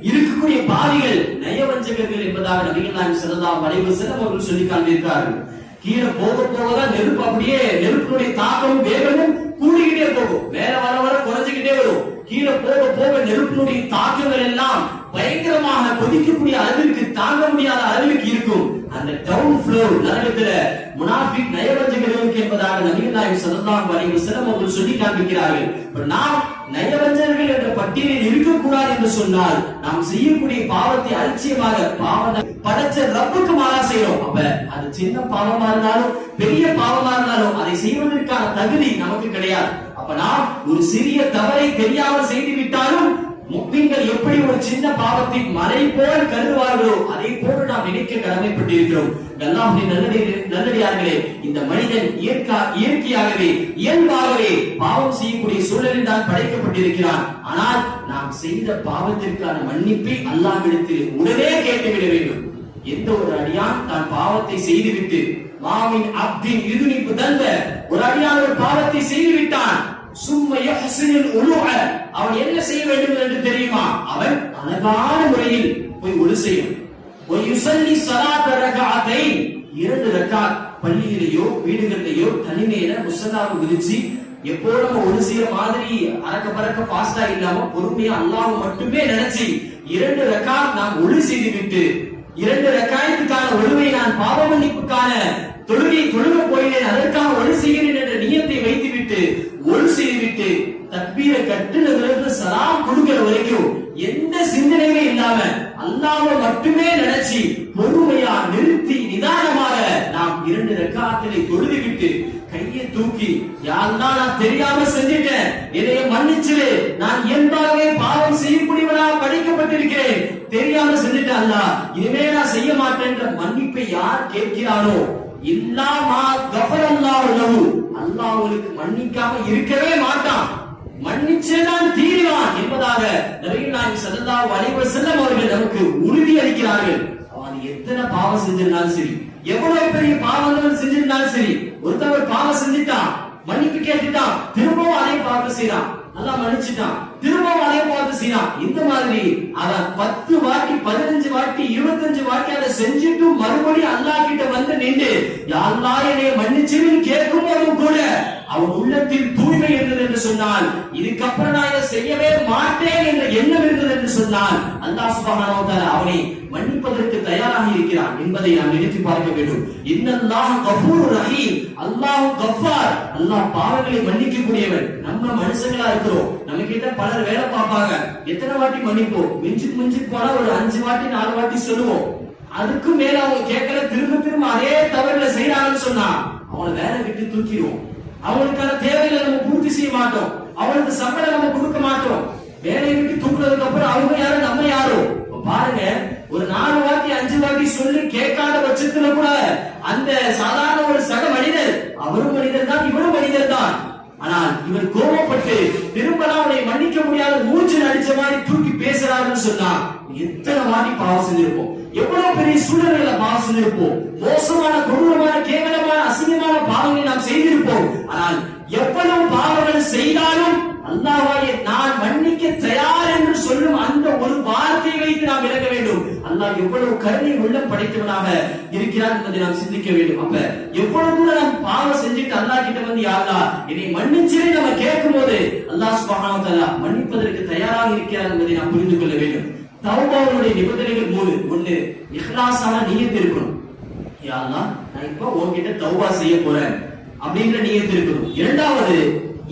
இருக்கக்கூடிய பாவிகள் நயவஞ்சகர்கள் என்பதாக நபிகள் நாயகம் ஸல்லல்லாஹு அலைஹி வஸல்லம் அவர்கள் சொல்லி காண்பித்தார்கள். கீழே போக போகதான் நெருப்பு, அப்படியே நெருப்புடைய தாக்கமும் வேகமும் கூடிக்கிட்டே போகும், மேல வர வர குறைஞ்சுக்கிட்டே வரும். கீழே போக போக நெருப்பினுடைய தாக்கங்கள் எல்லாம் பயங்கரமாக கொதிக்கக்கூடிய அளவிற்கு, தாங்க முடியாத அளவிற்கு இருக்கும். அந்த டவுன் ஃப்ளோர் நரகத்துல முனாஃபிக் நயவஞ்சகர்களுக்கு என்பதாக நபிகள் நாயகம் ஸல்லல்லாஹு அலைஹி வஸல்லம் அவர்கள் சொல்லி காண்பிக்கிறார்கள். நாம் நயவஞ்சகர்கள் என்ற பட்டியலில் இருக்கக்கூடாது என்று சொன்னால் நாம் செய்யக்கூடிய பாவத்தை அலட்சியமாக, பாவம் படைச்ச ரப்புக்கு மாறா செய்யறோம். அப்ப அது சின்ன பாவமா இருந்தாலும் பெரிய பாவமா இருந்தாலும் அதை செய்வதற்கான தகுதி நமக்கு கிடையாது. அப்ப நாம் ஒரு சிறிய தவறை தெரியாமல் செய்து விட்டாலும் முக்மீன்கள் எப்படி ஒரு சின்ன பாவத்தை மலை போல் கருதுவார்களோ அதை போல நாம் நினைக்க கடமைப்பட்டிருக்கிறோம். அல்லாஹ்வின் நல்லடியார்களே, இந்த மனிதன் இயற்கையாகவே இயல்பாகவே பாவம் செய்யக்கூடிய சூழலில் தான் படைக்கப்பட்டிருக்கிறான். ஆனால் நாம் செய்த பாவத்திற்கான மன்னிப்பை அல்லாஹ்விடத்தில் உடனே கேட்டுவிட வேண்டும். எந்த ஒரு அடியான் தான் பாவத்தை செய்துவிட்டு மாமின் அப்தின் இதுனிப்பு தந்த ஒரு அடியான் ஒரு பாவத்தை செய்துவிட்டான், சும்ம யஹ்சினுல் உலுஅ, அவன் என்ன செய்ய வேண்டும் என்று தெரியுமா? அவன் அழகான முறையில் போய் ஒழு செய்யும். ஒரு யுஸல்லி ஸலாத ரக்அத்தைன், 2 ரக்அத் பள்ளியிலேயோ வீடுகளிலேயோ தனிமையில முஸல்லாவை விரிச்சு எப்போதும் ஒழு செய்யற மாதிரி அரக்க பறக்க ஃபாஸ்டா இல்லாம பொறுமையா அல்லாஹ் மட்டுமே நினைச்சு 2 ரக்அத் நாம் ஒழு செய்துவிட்டு 2 ரக்அத்துக்கான ஒழுவை நான் பாவ மன்னிப்புக்கான தொழுகை தொழுக போயினேன், அதற்காக ஒழு செய்கிறேன் என்ற நியத்தை வைத்துவிட்டு ஒழு செய்துவிட்டு தக்பீரை கட்டுனதிலிருந்து சலாம் கொடுக்கிற வரைக்கும் எந்த சிந்தனையுமே இல்லாம அல்லாஹ்வை மட்டுமே நினைச்சு பொறுமையா நிறுத்தி நிதானமாக நாம் 2 ரக்அத்திலே தொழுதுவிட்டு கையை தூக்கி, யா அல்லாஹ் நான் தெரியாம செஞ்சிட்டேன், என்னைய மன்னிச்சிரு, நான் இயல்பாகவே பாவம் செய்யக்கூடியவனாக படைக்கப்பட்டிருக்கிறேன், தெரியாம செஞ்சிட்டேன் அல்லாஹ், இனிமே நான் செய்ய மாட்டேன் என்ற மன்னிப்பை யார் கேட்கிறானோ இல்லா மா கஃபரல்லாஹு லஹு, அல்லாஹ் அவனுக்கு மன்னிக்காம இருக்கவே மாட்டான், மன்னிச்சேதான் தீருவான் என்பதாக நபிகள் நாயகம் ஸல்லல்லாஹு அலைஹி வஸல்லம் அவர்கள் நமக்கு உறுதி அளிக்கிறார்கள். அவன் எத்தனை பாவம் செஞ்சிருந்தாலும் சரி, எவ்வளவு பெரிய பாவங்கள் செஞ்சிருந்தாலும் சரி, ஒருத்தவர் பாவம் செஞ்சிட்டான், மன்னிப்பு கேட்டுட்டான், திரும்பவும் அதே பாவத்தை செய்யறான், அல்லாஹ் மன்னிச்சுட்டான், திரும்பவும் அதே பாவத்தை செய்யறான், இந்த மாதிரி அவன் 10 வாட்டி 15 வாட்டி 25 வாட்டி அதை செஞ்சுட்டு மறுபடியும் அல்லாஹ் கிட்ட வந்து நின்று யா அல்லாஹ் என்னை மன்னிச்சிருன்னு கேட்கும் போதும் கூட அவன் உள்ளத்தில் தூய்மை இருந்தது என்று சொன்னால், இதுக்கப்புறம் நான் இதை செய்யவே மாட்டேன் என்ற எண்ணம் இருந்தது என்று சொன்னால், அல்லாஹ் சுப்ஹானஹு வ தஆலா அவனை மன்னிப்பதற்கு தயாராக இருக்கிறான் என்பதை நாம் நினைத்து பார்க்க வேண்டும். இன்னல்லாஹ் கஃபூர் ரஹீம், அல்லாஹ் கஃபார், அல்லாஹ் பாவங்களை மன்னிக்கக்கூடியவன். நம்ம மனுஷங்களா இருக்கிறோம், நம்ம கிட்ட பலர் வேலை பார்ப்பாங்க, எத்தனை வாட்டி மன்னிப்போம்? மிஞ்சி போனா ஒரு 5 வாட்டி 4 வாட்டி சொல்லுவோம். அதுக்கு மேல அவங்க கேட்கல, திரும்ப அதே தவறுல செய்யறாங்கன்னு சொன்னா அவங்கள வேலை விட்டு தூக்கிடுவோம். அவங்களுக்கான தேவைகளை நம்ம பூர்த்தி செய்ய மாட்டோம், அவங்களுக்கு சம்பளம் நம்ம கொடுக்க மாட்டோம். வேலையை விட்டு தூக்குறதுக்கு அப்புறம் அவங்க யாரும் நம்ம யாரும் பாருங்க. ஒரு 4 வாட்டி 5 வாட்டி சொல்லி கேட்காத பட்சத்துல கூட அந்த சாதாரண ஒரு சக மனிதர், அவரும் மனிதர் தான், இவரும் மனிதர் தான், ஆனால் இவர் கோபப்பட்டு திரும்பலாம் அவனை மன்னிக்க முடியாத மூச்சு அடிச்ச மாதிரி தூக்கி பேசுறாருன்னு சொன்னா எத்தனை வாட்டி பாவம் செஞ்சிருப்போம், எவ்வளவு பெரிய சூழ்நிலையில பாவம் செஞ்சிருப்போம், மோசமான கொடூரமான கேவலமான அசிங்கமான பாவங்களை நாம் செய்திருப்போம். ஆனால் எவ்வளவு பாவங்கள் செய்தாலும் அல்லாஹ்வை நான் மன்னிக்க தயார் என்று சொல்லும் அந்த ஒரு வார்த்தையை வைத்து நாம் விளக்க வேண்டும். அல்லாஹ் எவ்வளவு கருணை உள்ளம் படைத்தவனாக இருக்கிறார் என்பதை நாம் சிந்திக்க வேண்டும். அப்ப எவ்வளவு தூரம் நாம் பாவம் செஞ்சுட்டு அல்லாஹ் கிட்ட வந்து யா அல்லாஹ் என்னை மன்னிச்சிரு நம்ம கேட்கும் போது அல்லாஹ் சுப்ஹானஹு வ தஆலா மன்னிப்பதற்கு தயாராக இருக்கிறார் என்பதை நாம் புரிந்து கொள்ள வேண்டும். தௌபாவுடைய நிபந்தனைகள் 3. 1, இஹ்லாஸான நியத் இருக்கணும். யா அல்லாஹ் நான் இப்போ உன்கிட்ட தௌபா செய்ய போறேன் அப்படின்ற நியத் இருக்கணும். 2வது,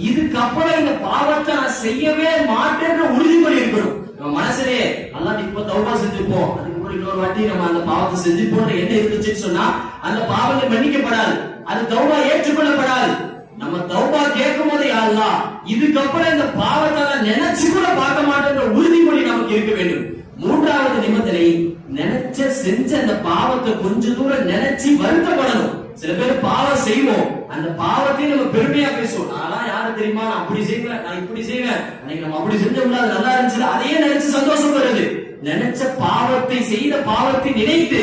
இதுக்கப்புறம் இந்த பாவத்தை நான் செய்யவே மாட்டேன்ற உறுதிமொழி இருக்கணும். நம்ம மனசுலே அல்லாஹ் இப்போ தௌபா செஞ்சுப்போம், அதுக்கப்புறம் இன்னொரு வாட்டி நம்ம அந்த பாவத்தை செஞ்சுப்போன்ற எண்ணம் இருந்துச்சுன்னு சொன்னா அந்த பாவங்கள் மன்னிக்கப்படாது, அது தௌபா ஏற்றுக்கொள்ளப்படாது. நம்ம தௌபா கேட்கும் போது யா அல்லாஹ் இதுக்கப்புறம் இந்த பாவத்தை நான் நினைச்சு கூட பார்க்க மாட்டேன்ற உறுதிமொழி நமக்கு இருக்க வேண்டும். 3வது நிபந்தனை, நினைச்ச செஞ்ச அந்த பாவத்தை கொஞ்ச தூரம் நினைச்சு வருத்தப்படணும். சில பேர் பாவம் செய்வோம், அந்த பாவத்தை நம்ம பெருமையா பேசுவோம், நான் யாரு தெரியுமா, நான் அப்படி செய்வேன், நான் இப்படி செய்வேன், அன்னைக்கு நம்ம அப்படி செஞ்சோம்ல அது நல்லா இருந்துச்சு, அதையே நினைச்சு சந்தோஷப்படுறது. நினைச்ச பாவத்தை செய்த பாவத்தை நினைத்து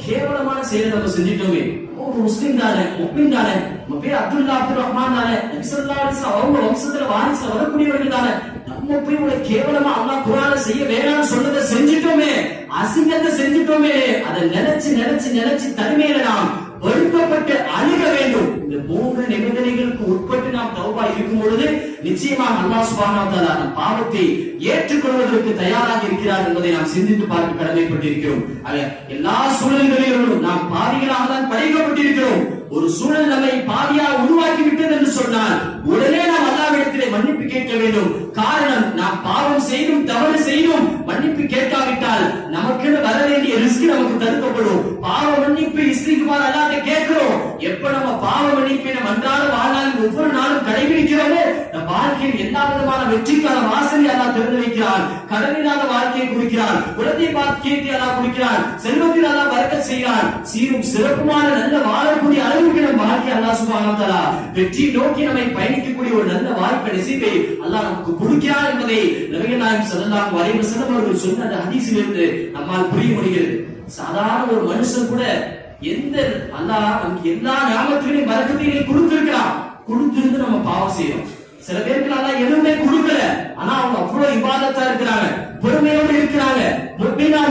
கேவலமான செயலை நம்ம செஞ்சிட்டோமே, ஒரு முஸ்லிம் தானே, முஸ்லிம் தானே, நம்ம பேர் அப்துல்லா அப்துல் ரஹ்மான் தானே, நபி ஸல்லல்லாஹு அலைஹி வஸல்லம் அவங்க வம்சத்துல வாரிசுல வரக்கூடியவர்கள் தானே, நம்ம போய் ஒரு கேவலமா அல்லாஹ் குர்ஆன்ல செய்ய வேணாம்னு சொன்னதை செஞ்சிட்டோமே, அசிங்கத்தை செஞ்சிட்டோமே, அதை நினைச்சு நினைச்சு நினைச்சு தனிமையில நாம் வருத்தப்பட்டு அழுக வேண்டும். இந்த 3 நிபந்தனைகளுக்கு உட்பட்டு நாம் தௌபா இருக்கும் பொழுது நிச்சயமாக அல்லாஹ் சுப்ஹானஹு வ தஆலா நம் பாவத்தை ஏற்றுக்கொள்வதற்கு தயாராக இருக்கிறார் என்பதை நாம் சிந்தித்து பார்க்க கடமைப்பட்டிருக்கிறோம். எல்லா சூழல்களிலும் நாம் பாவிகளாக தான் படைக்கப்பட்டிருக்கிறோம். ஒரு சூழல் நம்மை பாவியாக உருவாக்கி விட்டது என்று சொன்னால் உடனே நாம் அல்லாஹ்விடத்திலே மன்னிப்பு கேட்க வேண்டும். காரணம், நாம் பாவம் செய்தும் தவறு செய்தும் மன்னிப்பு கேட்காவிட்டால் நமக்கு வர வேண்டிய ரிஸ்க் நமக்கு தடுக்கப்படும். பாவ மன்னிப்பு இஸ்திக்பார் அல்லாஹ்வை கேட்கிறோம். எப்ப நம்ம பாவ மன்னிப்பை நம் அன்றாட வாழ்நாளில் ஒவ்வொரு நாளும் கடைபிடிக்கிறோமோ நம் வாழ்க்கையில் எல்லா விதமான வெற்றிக்கான வாசலை அல்லாஹ் திறந்து வைக்கிறான். கடனில்லாத வாழ்க்கையை குறிக்கிறான். குழந்தை பாக்கியத்தை அல்லாஹ் குறிக்கிறான். செல்வத்தில் அல்லாஹ் பரக்கத் செய்கிறான். சீரும் சிறப்புமான நல்ல வாழக்கூடிய அளவுக்கு நம் வாழ்க்கை அல்லாஹ் சுப்ஹானஹு வ தஆலா வெற்றி நோக்கி நம்மை பயணிக்கக்கூடிய ஒரு நல்ல வாய்ப்பு நசீபை அல்லாஹ் நமக்கு கொடுக்கிறான் என்பதை நபிகள் நாயகம் ஸல்லல்லாஹு அலைஹி வஸல்லம் அவர்கள் சொன்ன அந்த ஹதீஸிலிருந்து நம்மால் புரிய முடிகிறது. சாதாரண ஒரு மனுஷன் கூட எந்த அல்லாஹ் நமக்கு எல்லா ஞாபகத்திலையும் பரக்கத்தையும் கொடுத்திருக்கிறான். கொடுத்திருந்து நம்ம பாவம் செய்யறோம். சில பேருக்கு அல்லாஹ் எதுவுமே கொடுக்கல, ஆனா அவங்க அவ்வளவு இபாதத்தா இருக்கிறாங்க, பொறுமையோடு இருக்கிறாங்க,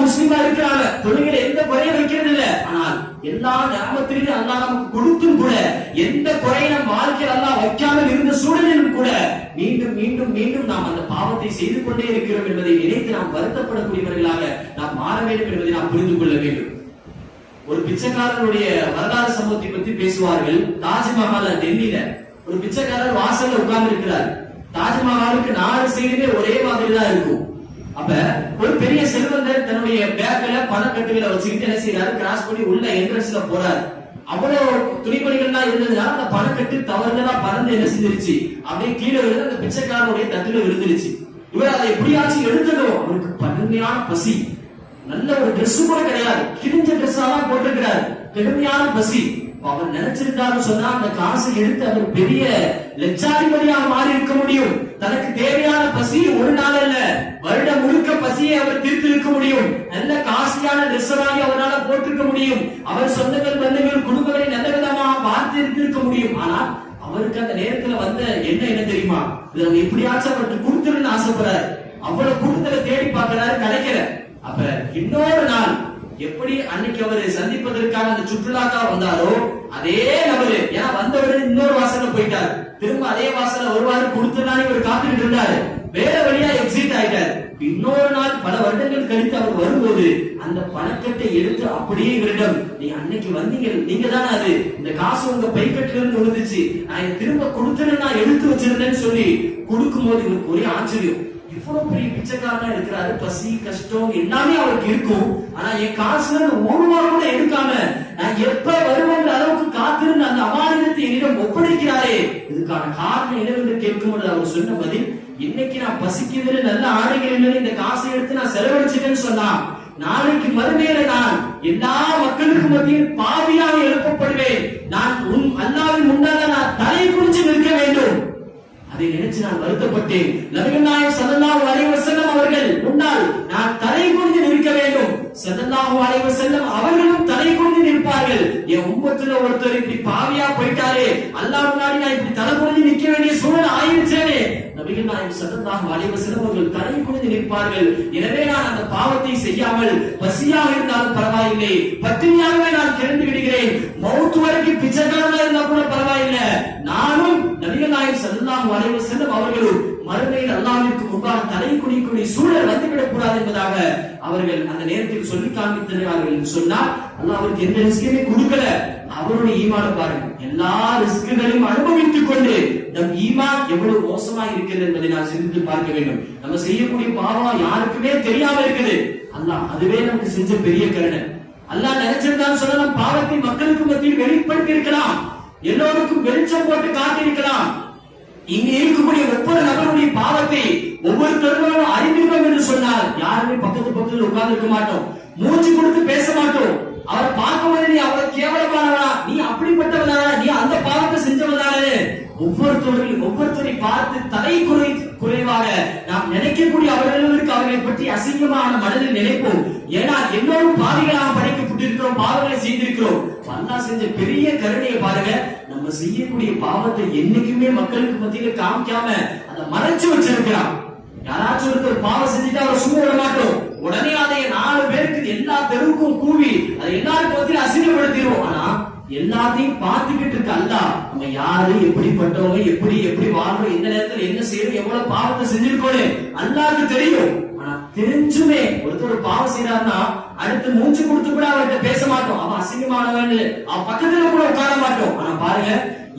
முஸ்லிமா இருக்கிறாங்க, தொழுகையில எந்த குறையும் வைக்கிறது இல்ல. ஆனால் எல்லா ஞாபகத்திலையும் அல்லாஹ் நமக்கு கொடுத்தும் கூட எந்த குறையை நம் வாழ்க்கையில் அல்லாஹ் வைக்காமல் இருந்த சூழலிலும் கூட மீண்டும் மீண்டும் மீண்டும் நாம் அந்த பாவத்தை செய்து கொண்டே இருக்கிறோம் என்பதை நினைத்து நாம் வருத்தப்படக்கூடியவர்களாக நாம் மாற வேண்டும் என்பதை நாம் புரிந்து கொள்ள வேண்டும். ஒரு பிச்சைக்காரனுடைய வரலாறு சம்பவத்தை பற்றி பேசுவார்கள். தாஜ்மஹால் டெல்லியில ஒரு பிச்சைக்காரர் வாசல்ல உட்கார்ந்து இருக்கிறார். தாஜ்மஹாலுக்கு 4 சைடுமே ஒரே மாதிரி தான் இருக்கும். அப்ப ஒரு பெரிய செல்வந்தர் தன்னுடைய பேக்ல பணக்கட்டுகளை வச்சுக்கிட்டு என்ன செய்யறாரு, கிராஸ் பண்ணி உள்ள என்ட்ரன்ஸ்ல போறாரு. அவ்வளவு துணிமணிகள்லாம் இருந்ததுனால அந்த பணக்கட்டு தவறுதலா பறந்து என்ன செஞ்சிருச்சு, அப்படியே கீழே விழுந்து அந்த பிச்சைக்காரனுடைய தட்டுல விழுந்துருச்சு. இவர் அதை எப்படியாச்சும் எடுத்துடும். அவருக்கு கடுமையான பசி, நல்ல ஒரு ட்ரெஸ் கூட கிடையாது, கிழிஞ்ச ட்ரெஸ்ஸா தான் போட்டிருக்கிறார், கடுமையான பசி. அவர் நினைச்சிருக்காரு சொன்னா அந்த காசை எடுத்து அவர் பெரிய லட்சாதிபதியாக மாறி இருக்க முடியும். தனக்கு தேவையான பசி ஒரு நாள் அல்ல, வருடம் முழுக்க பசியை அவர் தீர்த்து இருக்க முடியும். நல்ல காஸ்ட்லியான ட்ரெஸ் வாங்கி அவரால் போட்டிருக்க முடியும். அவர் சொந்தங்கள் பந்தங்கள் குடும்பங்களை நல்ல விதமாக பார்த்து இருக்க முடியும். ஆனால் அவருக்கு அந்த நேரத்துல வந்த என்ன தெரியுமா, இதை நம்ம எப்படியாச்சும் அவருக்கு கொடுத்துருன்னு ஆசைப்படுறாரு. அவ்வளவு கொடுத்தல தேடி பார்க்கிறாரு, கிடைக்கல. அப்ப இன்னொரு நாள் எப்படி அன்னைக்கு அவரு சந்திப்பதற்காக அந்த சுற்றுலாக்கா வந்தாரோ அதே நபரு, ஏன்னா வந்தவரு இன்னொரு வாசல்ல போயிட்டாரு, திரும்ப அதே வாசல்ல வருவாரு, கொடுத்துனாலே இவர் காத்துக்கிட்டு இருந்தாரு, வேற வழியா எக்ஸிட் ஆயிட்டாரு. இன்னொரு நாள் பல வருடங்கள் கழித்து அவர் வரும்போது அந்த பணக்கட்டை எடுத்து அப்படியே இவரிடம், நீ அன்னைக்கு வந்தீங்க, நீங்க தானே அது, இந்த காசு உங்க பைக்கட்டுல இருந்து விழுந்துச்சு, நான் இதை திரும்ப கொடுத்துட்டு நான் எடுத்து வச்சிருந்தேன்னு சொல்லி கொடுக்கும் போது இவருக்கு ஒரே ஆச்சரியம். இவ்வளவு பெரிய பிச்சைக்காரனா இருக்கிறாரு, பசி கஷ்டம் எல்லாமே அவருக்கு இருக்கும், ஆனா என் காசுல ஒரு வாரம் கூட எடுக்காம நான் எப்ப வருவேன்ற அளவுக்கு காத்திருந்த அந்த அமானிதத்தை என்னிடம் ஒப்படைக்கிறாரே, இதுக்கான காரணம் என்னவென்று கேட்கும்போது அவர் சொன்ன பதில், இன்னைக்கு நான் பசிக்கிறதுல நல்ல ஆடைகள் இல்லை, இந்த காசை எடுத்து நான் செலவழிச்சிட்டேன்னு சொன்னா நாளைக்கு மறுமையில நான் எல்லா மக்களுக்கு மத்தியில் பாவியாக எழுப்பப்படுவேன், நான் அல்லாஹ்வின் முன்னால நான் தலை குனிஞ்சு நிற்க வேண்டும். அதை நினைச்சு நான் வருத்தப்பட்டேன். நபிகள் நாயகம் ஸல்லல்லாஹு அலைஹி வஸல்லம் அவர்கள் முன்னால் நான் தலை குனிந்து நிற்க வேண்டும். ஸல்லல்லாஹு அலைஹி வஸல்லம் அவர்களும் தலை குனிந்து நிற்பார்கள். என் உம்மத்துல ஒருத்தர் இப்படி பாவியா போயிட்டாரே, அல்லாஹ் முன்னாடி நான் இப்படி தலை குனிந்து நிற்க வேண்டிய சூழல் ஆயிருச்சேனே, நபிகள் நாயகம் ஸல்லல்லாஹு அலைஹி வஸல்லம் அவர்கள் தலை குனிந்து நிற்பார்கள். எனவே நான் அந்த பாவத்தை செய்யாமல் பசியாக இருந்தாலும் பரவாயில்லை, பட்டினியாகவே நான் கிடந்து விடுகிறேன், மௌத் வரைக்கும் பிச்சைக்காரனா இருந்தா கூட பரவாயில்லை, நானும் நபிகள் நாயகம் ஸல்லல்லாஹு அலைஹி வஸல்லம் அவர்களும் மறுமையில் அல்லாஹ்விற்கு முன்பாக தலை குனியக்கூடிய சூழல் வந்துவிடக் கூடாது என்பதாக அவர்கள் அந்த நேரத்தில் சொல்லி காண்பித்தார்கள். சொன்னால் அல்லாஹ் அவருக்கு எந்த ரிஸ்கையுமே கொடுக்கல. அவருடைய ஈமானை பாருங்க, எல்லா ரிஸ்குகளையும் அனுபவித்துக் கொண்டு நம் ஈமான் எவ்வளவு மோசமா இருக்கிறது என்பதை நான் சிந்தித்து பார்க்க வேண்டும். நம்ம செய்யக்கூடிய பாவம் யாருக்குமே தெரியாம இருக்குது, அல்லாஹ் அதுவே நமக்கு செஞ்ச பெரிய கருணை. அல்லாஹ் நினைச்சிருந்தான்னு சொன்னா நம் பாவத்தை மக்களுக்கு மத்தியில் வெளிப்படுத்தி இருக்கலாம், எல்லோருக்கும் வெளிச்சம் போட்டு காட்டியிருக்கலாம். இங்க இருக்கக்கூடிய ஒவ்வொரு நபருடைய பாவத்தை ஒவ்வொருத்தரும் அறிந்திருக்கோம் என்று சொன்னால் யாருமே பக்கத்தில் உட்கார்ந்து இருக்க மாட்டோம், மூச்சு கொடுத்து பேச மாட்டோம். அவர் பார்க்கும்போது நீ அவரை கேவலமானவனா, நீ அப்படிப்பட்டவனா, நீ அந்த பாவத்தை செஞ்சவனாலே ஒவ்வொருத்தரை பார்த்து தலை குறைவாக நாம் நினைக்கக்கூடிய அவர்களுக்கு அவர்களை பற்றி அசிங்கமான மனதில் நினைப்போம். ஏன்னா எல்லோரும் பாவிகளாக படைக்கப்பட்டிருக்கிறோம், பாவங்களை செய்திருக்கிறோம். அல்லாஹ் செஞ்ச பெரிய கருணையை பாருங்க, நம்ம செய்யக்கூடிய பாவத்தை என்னைக்குமே மக்களுக்கு மத்தியில காமிக்காம அதை மறைச்சு வச்சிருக்கிறான். யாராச்சும் ஒருத்தர் பாவம் செஞ்சுட்டு அவரை சும்மா விட மாட்டோம், உடனே அதை 4 பேருக்கு எல்லா தெருவுக்கும் கூவி அதை எல்லாருக்கும் மத்தியில அசிங்கப்படுத்திடுவோம். ஆனா எல்லாத்தையும் பார்த்துக்கிட்டு இருக்க அல்லாஹ் நம்ம யாரு, எப்படிப்பட்டவங்க, எப்படி எப்படி வாழ்றோம், இந்த நேரத்துல என்ன செய்யறோம், எவ்வளவு பாவத்தை செஞ்சிருக்கோன்னு அல்லாஹ்வுக்கு தெரியும். ஆனா தெரிஞ்சுமே ஒருத்தர் பாவம் செய்யறாருன்னா அடுத்து மூச்சு கொடுத்து கூட அவர்கிட்ட பேச மாட்டோம், அவன் அசிங்கமானவன், அவன் பக்கத்துல கூட உட்கார மாட்டோம். ஆனா பாருங்க,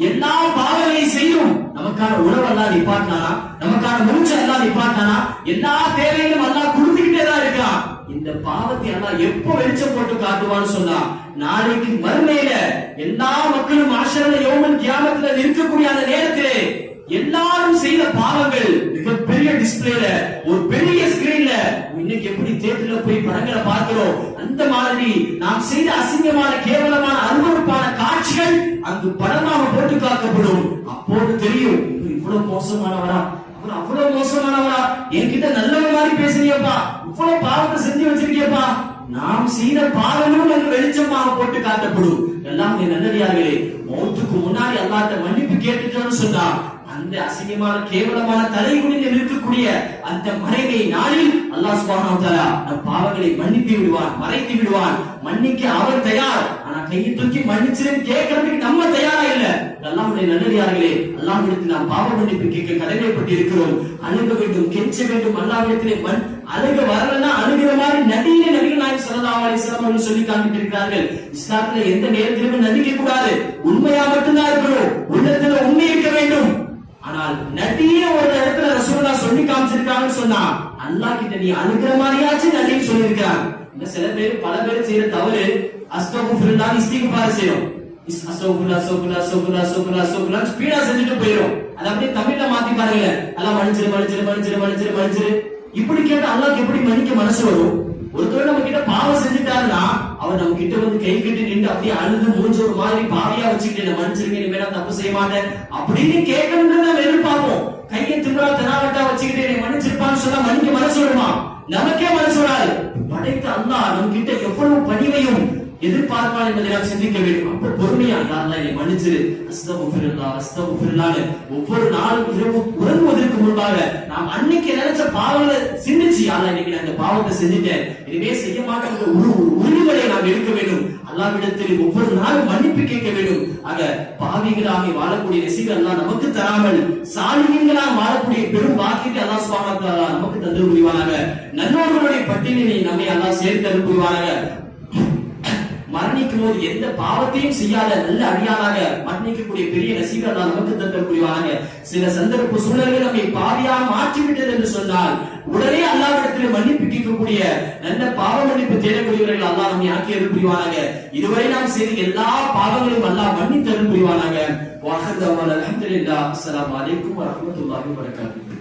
எல்லா பாவங்களையும் செய்யும் நமக்கான உணவு எல்லாம் நிப்பாட்டினானா, நமக்கான மூச்சு எல்லாம் நிப்பாட்டினானா, எல்லா தேவைகளும் எல்லாம் கொடுத்துக்கிட்டே தான் இருக்கான். இந்த பாவத்தை எல்லாம் எப்போ வெளிச்சம் போட்டு காட்டுவான்னு சொன்னா நாளைக்கு மறுமையில எல்லா மக்களும் ஆஷரல யௌமல் கியாமத்துல நிற்கக்கூடிய அந்த நேரத்திலே எல்லாரும் செய்த பாவங்கள் மிகப்பெரிய டிஸ்பிளேல ஒரு பெரிய ஸ்கிரீன்ல இன்னைக்கு எப்படி தியேட்டர்ல போய் படங்களை பார்க்கிறோம், அந்த மாதிரி நாம் செய்த அசிங்கமான கேவலமான அருவருப்பான காட்சிகள் அங்கு படமாக போட்டு காக்கப்படும். அப்போது தெரியும் இவ்வளவு மோசமானவரா, அவர் அவ்வளவு மோசமானவரா, என்கிட்ட நல்லவ மாதிரி பேசுறியப்பா, இவ்வளவு பாவத்தை செஞ்சு வச்சிருக்கியப்பா. நாம் செய்த பாவங்களும் அங்கு வெளிச்சமாக போட்டு காட்டப்படும். எல்லாம் நல்லடியார்களே, மௌத்துக்கு முன்னாடி அல்லாஹ்ட்ட மன்னிப்பு கேட்டுட்டோம்னு சொன்னா அந்த அசிங்கமான கேவலமான தலைகுனிந்து இருக்கக்கூடிய அந்த மறைவை நாளில் அல்லாஹ் சுப்ஹானஹு வ தஆலா நம் பாவங்களை மன்னித்து விடுவான், மறைத்து விடுவான். மன்னிக்க அவர் தயார், ஆனா கையை தூக்கி மன்னிச்சிருன்னு கேட்கறதுக்கு நம்ம தயாரா இல்ல. அல்லாஹ்வுடைய நல்லடியார்களே, அல்லாஹ்விடத்தில் நாம் பாவ மன்னிப்பு கேட்க கடமைப்பட்டு இருக்கிறோம். அழுக வேண்டும், கெஞ்ச வேண்டும். அல்லாஹ்விடத்திலே அழுக வரலன்னா அழுகிற மாதிரி நடிகை நபிகள் நாயகம் ஸல்லல்லாஹு அலைஹி வஸல்லம் அவர்கள் சொல்லி காண்பித்திருக்கிறார்கள். இஸ்லாத்துல எந்த நேரத்திலும் நடிக்க கூடாது, உண்மையா மட்டும்தான் இருக்கணும், உள்ளத்துல உண்மை இருக்க வேண்டும். ஆனால் நடிகை ஒரு இடத்துல ரசூலுல்லாஹ் சொல்லி காமிச்சிருக்காங்கன்னு சொன்னா அல்லாஹ் கிட்ட நீ அழுகிற மாதிரியாச்சும் நடிகை சொல்லியிருக்கிறாங்க. இந்த சில பேர் பல பேர் செய்யற தவறு அஸ்தக்ஃபிருல்லாஹ் இஸ்திக்பார் செய்யும். அஸ்தக்ஃபிருல்லாஹ் அஸ்தக்ஃபிருல்லாஹ் அஸ்தக்ஃபிருல்லாஹ் அஸ்தக்ஃபிருல்லாஹ் அஸ்தக்ஃபிருல்லாஹ் ஸ்பீடா செஞ்சுட்டு போயிடும். அது அப்படியே தமிழ்ல மாத்தி பாருங்க, அல்லாஹ் மன்னிச்சிரு மன்னிச்சிரு மன்னிச்சிரு மன்னிச்சிரு மன்னிச்சிரு. இப்படி கேட்டா அல்லாஹ்க்கு எப்படி மன்னிக்க மனசு வரும்? ஒருத்தர் நம்ம கிட்ட பாவம் செஞ்சுட்டாருன்னா அவர் நம்ம கிட்ட வந்து கை கட்டி நின்று அப்படியே அழுது மூஞ்ச ஒரு மாதிரி பாவியா வச்சுக்கிட்டு மன்னிச்சிருங்க, இனிமே நான் தப்பு செய்ய மாட்டேன் அப்படின்னு கேட்கணும்னு நம்ம எதிர்பார்ப்போம். கையை திமிரா தெனாவட்டா வச்சுக்கிட்டு என்னை மன்னிச்சிருப்பான்னு சொன்னா மன்னிக்க மனசு வருமா? நமக்கே மனசு வராது. படைத்த அல்லாஹ் நம்ம கிட்ட எவ்வளவு பணிவையும் எதிர்பார்ப்பான் என்பதை நாம் சிந்திக்க வேண்டும். அப்ப பொறுமையா யாரெல்லாம் என்னை மன்னிச்சிரு, அஸ்தக்ஃபிருல்லாஹ் அஸ்தக்ஃபிருல்லாஹ் ஒவ்வொரு நாளும் இரவு உறங்குவதற்கு முன்பாக நாம் அன்னைக்கு நினைச்ச பாவங்களை சிந்திச்சு யாரெல்லாம் இன்னைக்கு நான் இந்த பாவத்தை செஞ்சுட்டேன், இனிமே செய்ய மாட்டேங்கிற உறுதிகளை நாம் எடுக்க வேண்டும். அல்லாஹ்விடத்தில் ஒவ்வொரு நாளும் மன்னிப்பு கேட்க வேண்டும். ஆக பாவிகளாக வாழக்கூடிய நசீபை அல்லாஹ் நமக்கு தராமல் சாலிஹீன்களாக வாழக்கூடிய பெரும் பாக்கியத்தை அல்லாஹ் சுப்ஹானஹு வ தஆலா நமக்கு தந்து புரிவானாக. நல்லோர்களுடைய பட்டியலில் நம்மை அல்லாஹ் சேர்த்து புரிவானாக. மரணிக்கும் போது எந்த பாவத்தையும் செய்யாத நல்ல அடியானாக மரணிக்கக்கூடிய பெரிய நசீபை அல்லாஹ் நமக்கு தந்து புரிவானாக. சில சந்தர்ப்ப சூழல்கள் நம்மை பாவியாக மாற்றிவிட்டது என்று சொன்னால் உடனே அல்லாஹ்விடத்தில் மன்னிப்பு கேட்கக்கூடிய நல்ல பாவ மன்னிப்பு தேடக்கூடியவர்கள் அல்லாஹ் நம்மை ஆக்கி அருள் புரிவானாக. இதுவரை நாம் செய்த எல்லா பாவங்களையும் அல்லாஹ் மன்னித்து அருள் புரிவானாக. வஹதவல் அல்ஹம்துலில்லாஹ். அஸ்ஸலாமு அலைக்கும் வரஹ்மத்துல்லாஹி வபரகாத்துஹு.